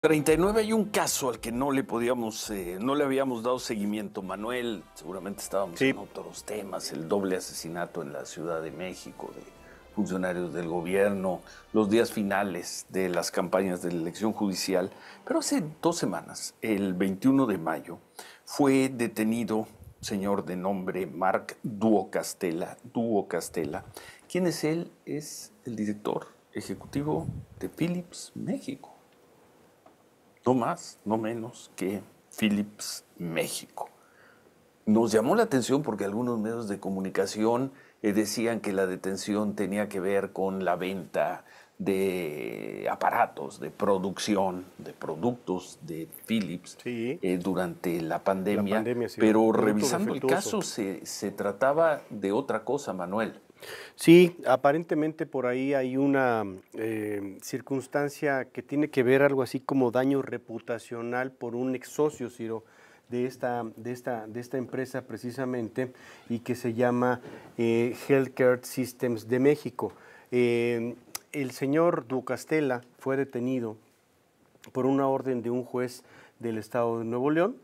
39 hay un caso al que no le podíamos, no le habíamos dado seguimiento. Manuel, seguramente estábamos Sí, en otros temas, el doble asesinato en la Ciudad de México de funcionarios del gobierno, los días finales de las campañas de la elección judicial. Pero hace 2 semanas, el 21 de mayo, fue detenido un señor de nombre Marc Duo Castella. ¿Quién es él? Es el director ejecutivo de Philips México. No más, no menos que Philips México. Nos llamó la atención porque algunos medios de comunicación decían que la detención tenía que ver con la venta de aparatos, de producción, de productos de Philips sí, durante la la pandemia, pandemia, sí, pero producto revisando el defectuoso. caso se trataba de otra cosa, Manuel. Sí, aparentemente por ahí hay una circunstancia que tiene que ver algo así como daño reputacional por un ex socio, Ciro, de esta empresa precisamente y que se llama Healthcare Systems de México. Eh, el señor Ducastela fue detenido por una orden de un juez del estado de Nuevo León,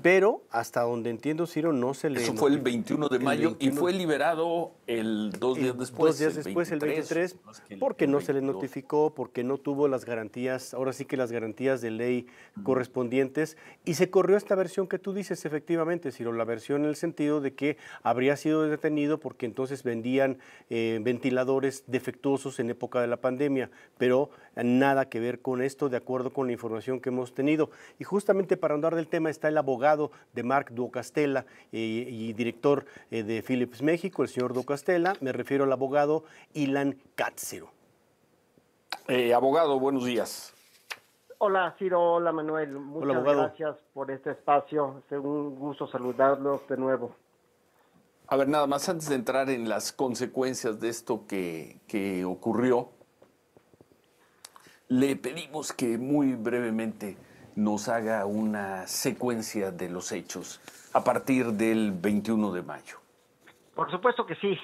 pero hasta donde entiendo, Ciro, no se le Eso fue el notificó 21 de el mayo y 21, fue liberado el 2 días dos después, días el después, el 23, 23, más que porque el no se le 22. notificó, porque no tuvo las garantías, ahora sí que las garantías de ley correspondientes, y se corrió esta versión que tú dices, efectivamente, Ciro, la versión en el sentido de que habría sido detenido porque entonces vendían ventiladores defectuosos en época de la pandemia, pero nada que ver con esto, de acuerdo con la información que hemos tenido. Y justamente para andar del tema está el abogado de Marc Duocastella y director de Philips México, el señor Duocastella. Me refiero al abogado Ilan Katziro. Abogado, buenos días. Hola Ciro, hola Manuel, Hola, muchas abogado. gracias por este espacio, es un gusto saludarlos de nuevo. A ver, nada más antes de entrar en las consecuencias de esto que ocurrió, le pedimos que muy brevemente nos haga una secuencia de los hechos a partir del 21 de mayo. Por supuesto que sí,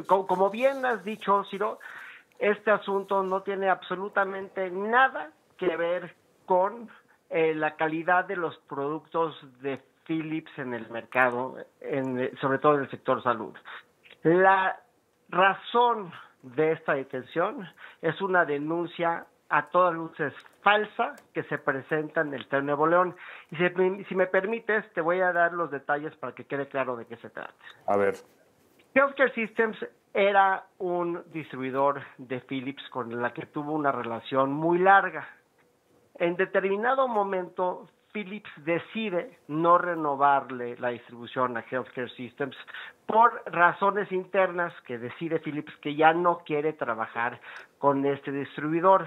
como bien has dicho Ciro, este asunto no tiene absolutamente nada que ver con la calidad de los productos de Philips en el mercado, sobre todo en el sector salud. La razón de esta detención es una denuncia a todas luces falsa que se presenta en el Estado de Nuevo León. Y si me permites, te voy a dar los detalles para que quede claro de qué se trata. A ver. Healthcare Systems era un distribuidor de Philips con la que tuvo una relación muy larga. En determinado momento, Philips decide no renovarle la distribución a Healthcare Systems por razones internas que decide Philips que ya no quiere trabajar con este distribuidor.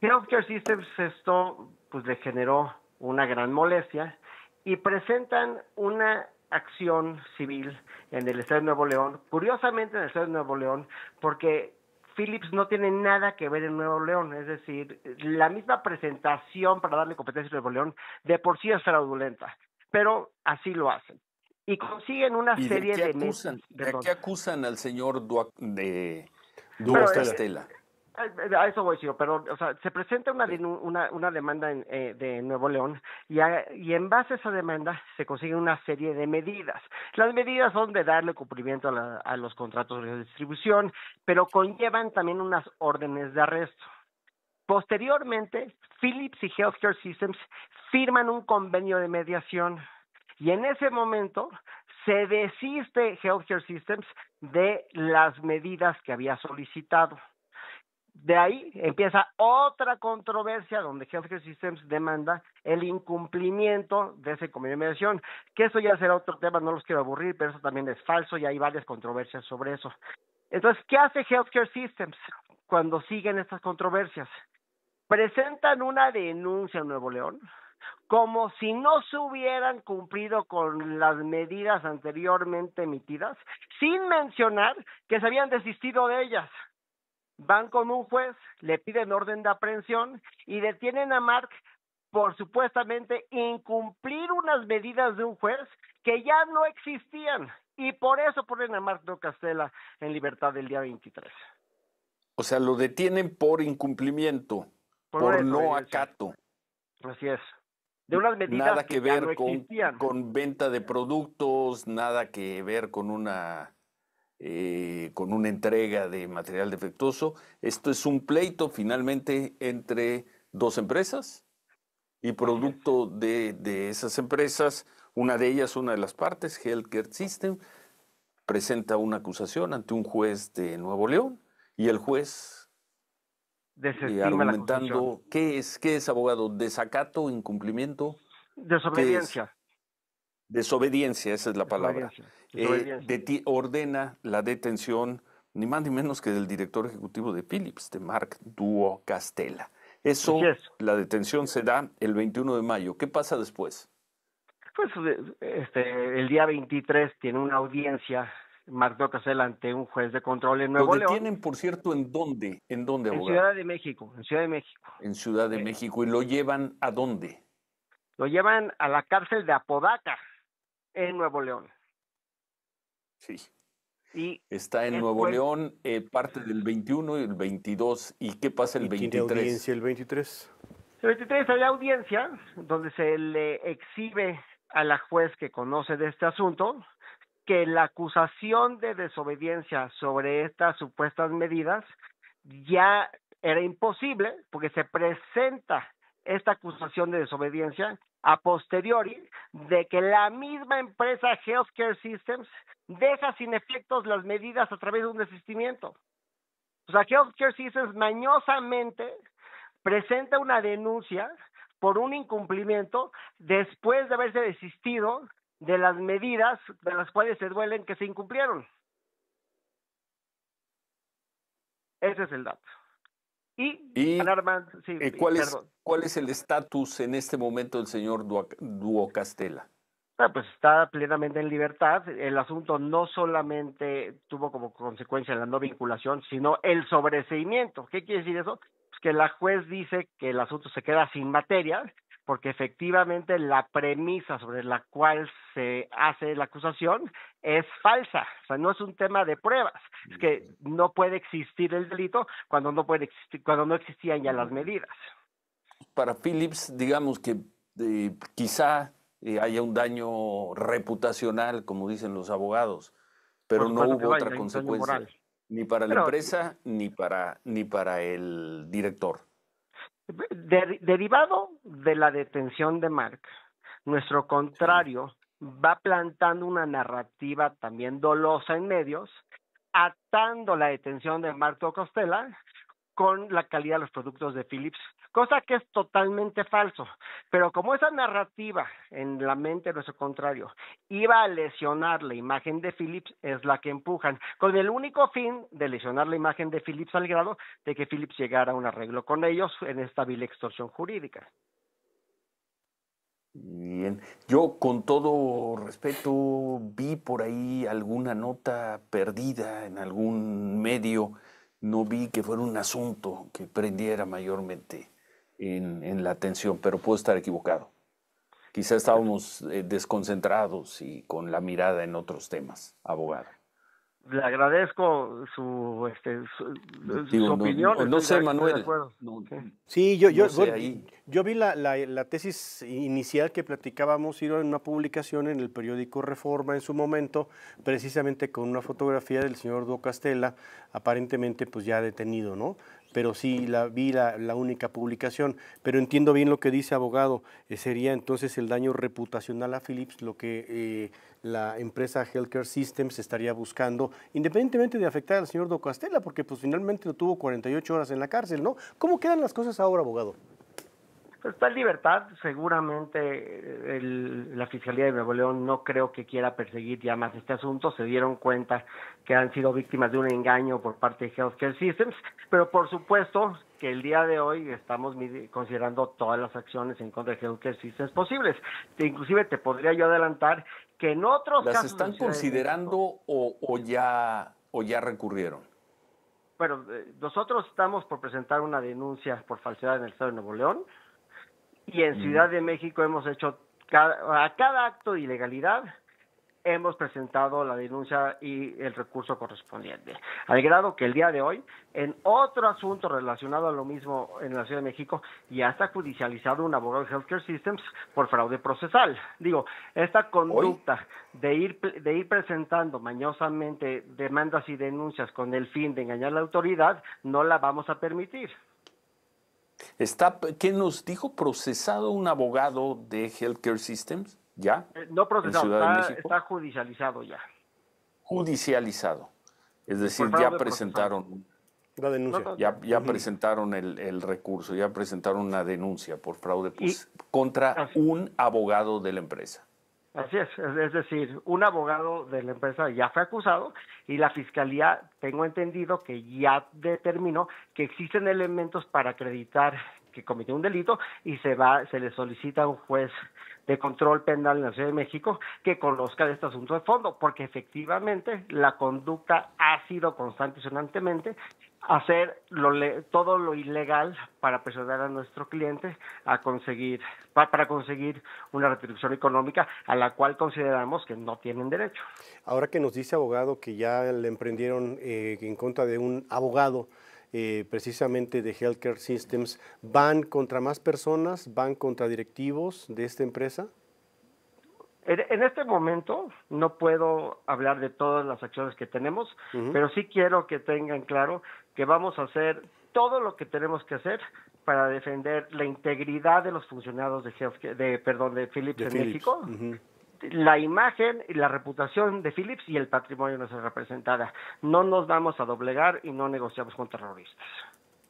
Healthcare Systems esto pues le generó una gran molestia y presentan una acción civil en el estado de Nuevo León, curiosamente en el estado de Nuevo León, porque Philips no tiene nada que ver en Nuevo León, es decir, la misma presentación para darle competencia a Nuevo León de por sí es fraudulenta, pero así lo hacen. Y consiguen una ¿Y de serie qué de acusan? ¿De perdón. qué acusan al señor Bueno, Duo-Castella? a eso voy, Ciro, pero o sea, se presenta Ok. una demanda de Nuevo León y en base a esa demanda se consiguen una serie de medidas. Las medidas son de darle cumplimiento a los contratos de distribución, pero conllevan también unas órdenes de arresto. Posteriormente, Philips y Healthcare Systems firman un convenio de mediación y en ese momento se desiste Healthcare Systems de las medidas que había solicitado. De ahí empieza otra controversia donde Healthcare Systems demanda el incumplimiento de ese convenio de mediación, que eso ya será otro tema, no los quiero aburrir, pero eso también es falso y hay varias controversias sobre eso. Entonces, ¿qué hace Healthcare Systems cuando siguen estas controversias? Presentan una denuncia en Nuevo León como si no se hubieran cumplido con las medidas anteriormente emitidas, sin mencionar que se habían desistido de ellas. Van con un juez, le piden orden de aprehensión y detienen a Mark por supuestamente incumplir unas medidas de un juez que ya no existían y por eso ponen a Mark Duocastella en libertad el día 23. O sea, lo detienen por incumplimiento. Por una por no desobediencia. acato. Así es. De unas medidas Nada que ya ver no existían. con venta de productos, nada que ver con una entrega de material defectuoso. Esto es un pleito finalmente entre dos empresas y Así es. producto de esas empresas, una de ellas, una de las partes, Healthcare System, presenta una acusación ante un juez de Nuevo León y el juez Desestima la acusación. argumentando, qué es, abogado? ¿Desacato, incumplimiento? ¿Qué es? Desobediencia. Desobediencia, esa es la palabra. Desobediencia. Desobediencia. Ordena la detención, ni más ni menos que del director ejecutivo de Philips, de Mark Duo Castella. Así Eso, es. la detención se da el 21 de mayo. ¿Qué pasa después? Pues el día 23 tiene una audiencia Mark Casella ante un juez de control en Lo Nuevo León, detienen, por cierto, ¿en dónde? ¿En dónde, en abogado? Ciudad de México, en Ciudad de México. En Ciudad de Eh, México. ¿Y lo llevan a dónde? lo llevan a la cárcel de Apodaca, en Nuevo León. Sí. Y Está en Nuevo después, León, parte del 21 y el 22. ¿Y qué pasa el Y tiene 23? audiencia el 23. el 23 hay audiencia donde se le exhibe a la juez que conoce de este asunto que la acusación de desobediencia sobre estas supuestas medidas ya era imposible porque se presenta esta acusación de desobediencia a posteriori de que la misma empresa Healthcare Systems deja sin efectos las medidas a través de un desistimiento. O sea, Healthcare Systems mañosamente presenta una denuncia por un incumplimiento después de haberse desistido de las medidas de las cuales se duelen que se incumplieron. Ese es el dato. ¿Y Sí, cuál perdón. es el estatus en este momento del señor Duo Castella? Pues está plenamente en libertad. El asunto no solamente tuvo como consecuencia la no vinculación, sino el sobreseimiento. ¿Qué quiere decir eso? Pues que la juez dice que el asunto se queda sin materia, porque efectivamente la premisa sobre la cual se hace la acusación es falsa. O sea, no es un tema de pruebas. Es que no puede existir el delito cuando cuando no existían ya las medidas. Para Philips, digamos que quizá haya un daño reputacional, como dicen los abogados, Por pero no supuesto que hubo hay otra un daño consecuencia, moral. ni para la Pero empresa ni para el director. derivado de la detención de Mark, nuestro Sí. contrario va plantando una narrativa también dolosa en medios, atando la detención de Mark Costela con la calidad de los productos de Philips, cosa que es totalmente falso. Pero como esa narrativa en la mente de nuestro contrario iba a lesionar la imagen de Philips, es la que empujan, con el único fin de lesionar la imagen de Philips al grado de que Philips llegara a un arreglo con ellos en esta vil extorsión jurídica. Bien, yo con todo respeto vi por ahí alguna nota perdida en algún medio, no vi que fuera un asunto que prendiera mayormente en la atención, pero puedo estar equivocado. Quizá estábamos desconcentrados y con la mirada en otros temas, abogado. Le agradezco su Digo, opinión, no sé, estoy de Manuel, acuerdo. no, Sí. Sí, no sé ahí. yo vi la tesis inicial que platicábamos, Ciro, en una publicación en el periódico Reforma en su momento, precisamente con una fotografía del señor Duo Castella, aparentemente pues ya detenido, ¿no? Pero sí, vi la única publicación, pero entiendo bien lo que dice abogado, sería entonces el daño reputacional a Philips lo que la empresa Healthcare Systems estaría buscando, independientemente de afectar al señor Duo Castella, porque pues finalmente lo tuvo 48 horas en la cárcel, ¿no? ¿Cómo quedan las cosas ahora, abogado? Pues está en libertad, seguramente la Fiscalía de Nuevo León no creo que quiera perseguir ya más este asunto, se dieron cuenta que han sido víctimas de un engaño por parte de Healthcare Systems, pero por supuesto que el día de hoy estamos considerando todas las acciones en contra de Healthcare Systems posibles. Inclusive te podría yo adelantar que en otros ¿Las casos están de Ciudad de México, considerando o ya recurrieron? bueno, nosotros estamos por presentar una denuncia por falsedad en el Estado de Nuevo León, y en Ciudad de México hemos hecho a cada acto de ilegalidad hemos presentado la denuncia y el recurso correspondiente. Al grado que el día de hoy, en otro asunto relacionado a lo mismo en la Ciudad de México, ya está judicializado un abogado de Healthcare Systems por fraude procesal. Digo, esta conducta de ir presentando mañosamente demandas y denuncias con el fin de engañar a la autoridad, no la vamos a permitir. ¿Qué nos dijo? ¿Procesado un abogado de Healthcare Systems? ¿Ya? No ¿En procesado, Ciudad de México? está judicializado ya. Judicializado. Es decir, Por ya fraude presentaron, La denuncia. ya presentaron el recurso, ya presentaron una denuncia por fraude Y- contra un abogado de la empresa. Así es decir, un abogado de la empresa ya fue acusado y la fiscalía, tengo entendido que ya determinó que existen elementos para acreditar que cometió un delito y se le solicita a un juez de control penal en la Ciudad de México que conozca de este asunto de fondo, porque efectivamente la conducta ha sido constante y sonantemente hacer todo lo ilegal para presionar a nuestro cliente a conseguir para conseguir una retribución económica a la cual consideramos que no tienen derecho. Ahora que nos dice, abogado, que ya le emprendieron en contra de un abogado precisamente de Healthcare Systems, ¿van contra más personas? ¿Van contra directivos de esta empresa? En este momento no puedo hablar de todas las acciones que tenemos, pero sí quiero que tengan claro que vamos a hacer todo lo que tenemos que hacer para defender la integridad de los funcionarios de Philips en México, la imagen y la reputación de Philips y el patrimonio de nuestra representada. No nos vamos a doblegar y no negociamos con terroristas.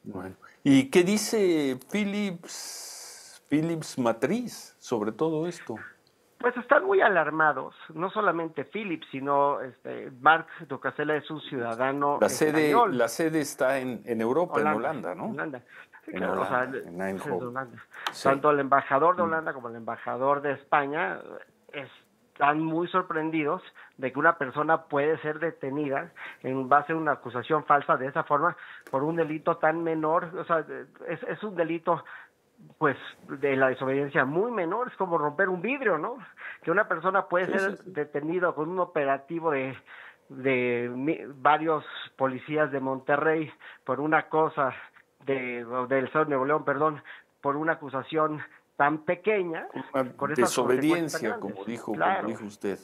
Bueno. ¿Y qué dice Philips Matriz sobre todo esto? Pues están muy alarmados, no solamente Philips, sino Mark Ducasela es un ciudadano español. La sede está en Europa, en Holanda, ¿no? Holanda. Sí, En claro, Holanda, en Eindhoven. Holanda. Sí. Tanto el embajador de Holanda como el embajador de España están muy sorprendidos de que una persona puede ser detenida en base a una acusación falsa de esa forma por un delito tan menor. O sea, es un delito pues de la desobediencia muy menor, es como romper un vidrio, ¿no? Que una persona puede ser detenida con un operativo de varios policías de Monterrey por una cosa del Estado de Nuevo León, perdón, por una acusación tan pequeña, con esas desobediencia, consecuencias como dijo usted.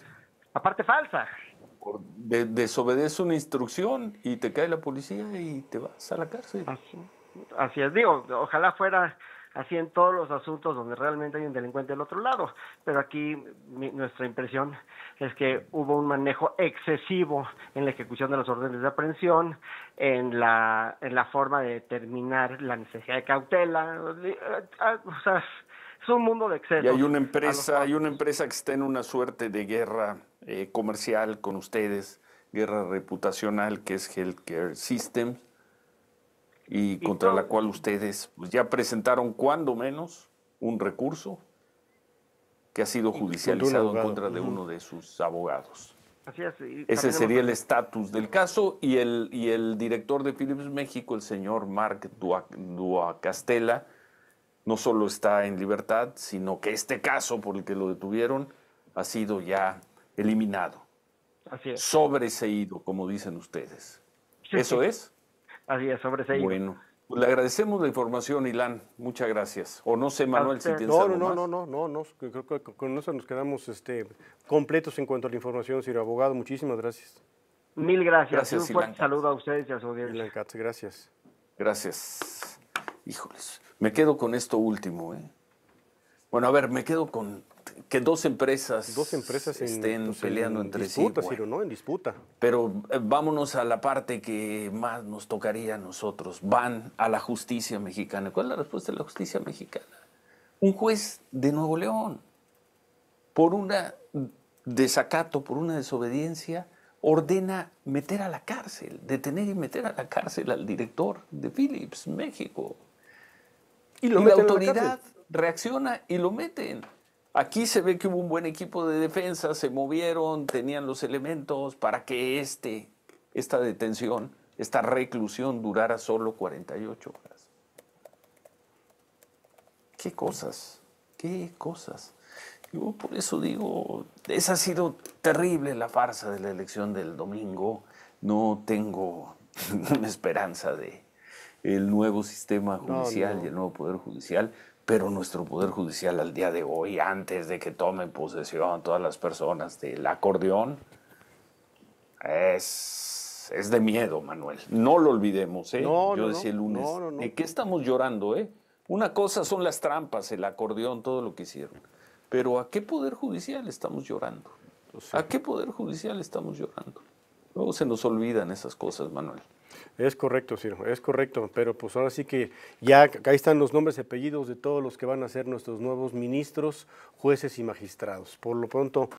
Aparte falsa. Desobedece una instrucción y te cae la policía y te vas a la cárcel. Así es, digo, ojalá fuera así en todos los asuntos donde realmente hay un delincuente del otro lado, pero aquí nuestra impresión es que hubo un manejo excesivo en la ejecución de las órdenes de aprehensión, en la forma de determinar la necesidad de cautela, o sea, es un mundo de excesos. Y hay una empresa que está en una suerte de guerra comercial con ustedes, guerra reputacional, que es Healthcare Systems, y contra la cual ustedes pues, ya presentaron cuando menos un recurso que ha sido judicializado en contra de uno de sus abogados. Así es. Ese sería el estatus del caso, y el director de Philips México, el señor Mark Duacastela, no solo está en libertad, sino que este caso por el que lo detuvieron ha sido ya eliminado. Así es. Sobreseído, como dicen ustedes. ¿Eso es? Así es, sobreseído. Bueno, pues le agradecemos la información, Ilan. Muchas gracias. O no sé, Manuel, si tienes algo más. No. Creo que con eso nos quedamos completos en cuanto a la información, señor abogado. Muchísimas gracias. Mil gracias. Gracias, un fuerte Ilan. saludo a ustedes y a su audiencia. Ilan Katz, gracias. Gracias. Híjoles, me quedo con esto último. Bueno, a ver, me quedo con que dos empresas estén peleando entre disputa, sí. Ciro, ¿no? En disputa. Pero vámonos a la parte que más nos tocaría a nosotros. Van a la justicia mexicana. ¿Cuál es la respuesta de la justicia mexicana? Un juez de Nuevo León, por una desacato, por una desobediencia, ordena meter a la cárcel, detener y meter a la cárcel al director de Philips México. Y la autoridad reacciona y lo meten. Aquí se ve que hubo un buen equipo de defensa, se movieron, tenían los elementos para que esta detención, esta reclusión durara solo 48 horas. ¿Qué cosas? ¿Qué cosas? Yo por eso digo, esa ha sido terrible la farsa de la elección del domingo. No tengo ninguna esperanza de el nuevo sistema judicial y el nuevo poder judicial, pero nuestro poder judicial al día de hoy, antes de que tomen posesión todas las personas del acordeón, es de miedo, Manuel. No lo olvidemos, ¿eh? Yo decía el lunes, ¿de qué estamos llorando, eh? Una cosa son las trampas, el acordeón, todo lo que hicieron. Pero ¿a qué poder judicial estamos llorando? ¿A qué poder judicial estamos llorando? Luego se nos olvidan esas cosas, Manuel. Es correcto, Ciro, es correcto, pero pues ahora sí que ya ahí están los nombres y apellidos de todos los que van a ser nuestros nuevos ministros, jueces y magistrados. Por lo pronto,